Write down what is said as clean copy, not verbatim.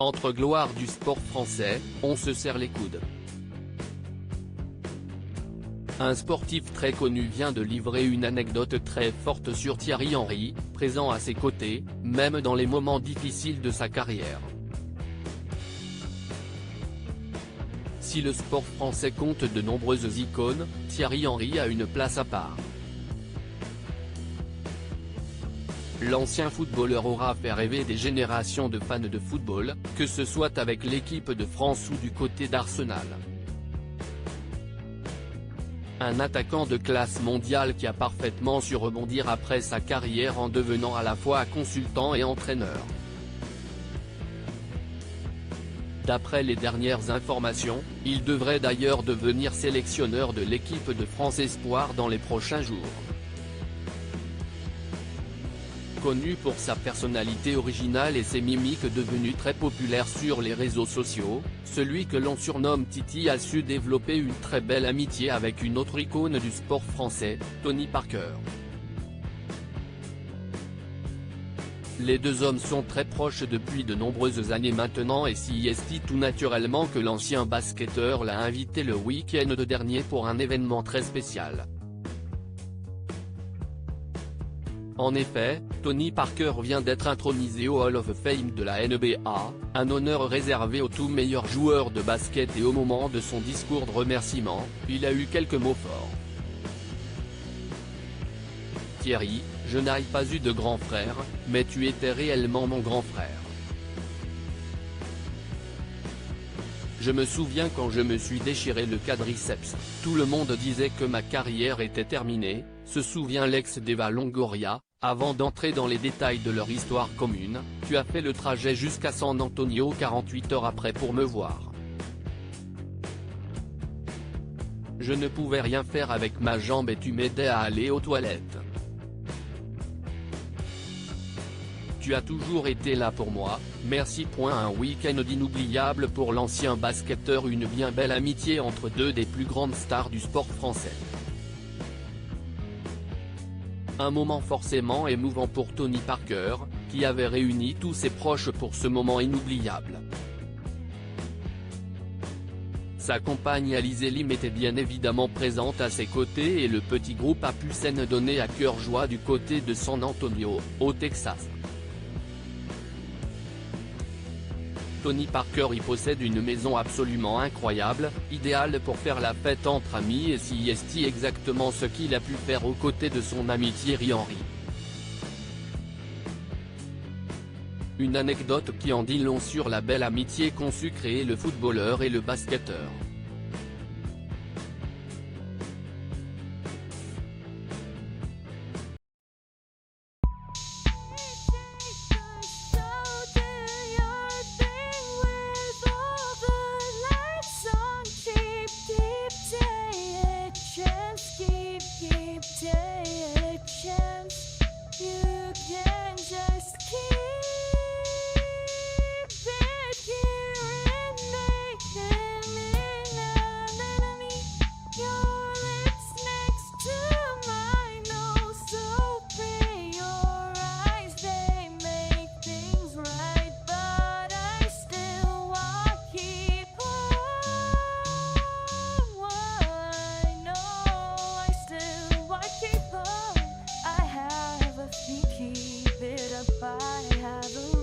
Entre gloire du sport français, on se serre les coudes. Un sportif très connu vient de livrer une anecdote très forte sur Thierry Henry, présent à ses côtés, même dans les moments difficiles de sa carrière. Si le sport français compte de nombreuses icônes, Thierry Henry a une place à part. L'ancien footballeur aura fait rêver des générations de fans de football, que ce soit avec l'équipe de France ou du côté d'Arsenal. Un attaquant de classe mondiale qui a parfaitement su rebondir après sa carrière en devenant à la fois consultant et entraîneur. D'après les dernières informations, il devrait d'ailleurs devenir sélectionneur de l'équipe de France Espoir dans les prochains jours. Connu pour sa personnalité originale et ses mimiques devenues très populaires sur les réseaux sociaux, celui que l'on surnomme Titi a su développer une très belle amitié avec une autre icône du sport français, Tony Parker. Les deux hommes sont très proches depuis de nombreuses années maintenant et si est tout naturellement que l'ancien basketteur l'a invité le week-end dernier pour un événement très spécial. En effet, Tony Parker vient d'être intronisé au Hall of Fame de la NBA, un honneur réservé aux tout meilleurs joueurs de basket et au moment de son discours de remerciement, il a eu quelques mots forts. Thierry, je n'ai pas eu de grand frère, mais tu étais réellement mon grand frère. Je me souviens quand je me suis déchiré le quadriceps, tout le monde disait que ma carrière était terminée, se souvient l'ex d'Eva Longoria. Avant d'entrer dans les détails de leur histoire commune, tu as fait le trajet jusqu'à San Antonio 48 heures après pour me voir. Je ne pouvais rien faire avec ma jambe et tu m'aidais à aller aux toilettes. Tu as toujours été là pour moi, merci. Un week-end inoubliable pour l'ancien basketteur, une bien belle amitié entre deux des plus grandes stars du sport français. Un moment forcément émouvant pour Tony Parker, qui avait réuni tous ses proches pour ce moment inoubliable. Sa compagne Alizé Lim était bien évidemment présente à ses côtés et le petit groupe a pu s'en donner à cœur joie du côté de San Antonio, au Texas. Tony Parker y possède une maison absolument incroyable, idéale pour faire la fête entre amis et si est exactement ce qu'il a pu faire aux côtés de son ami Thierry Henry. Une anecdote qui en dit long sur la belle amitié qu'ont su créer le footballeur et le basketteur. Keep it up, I have a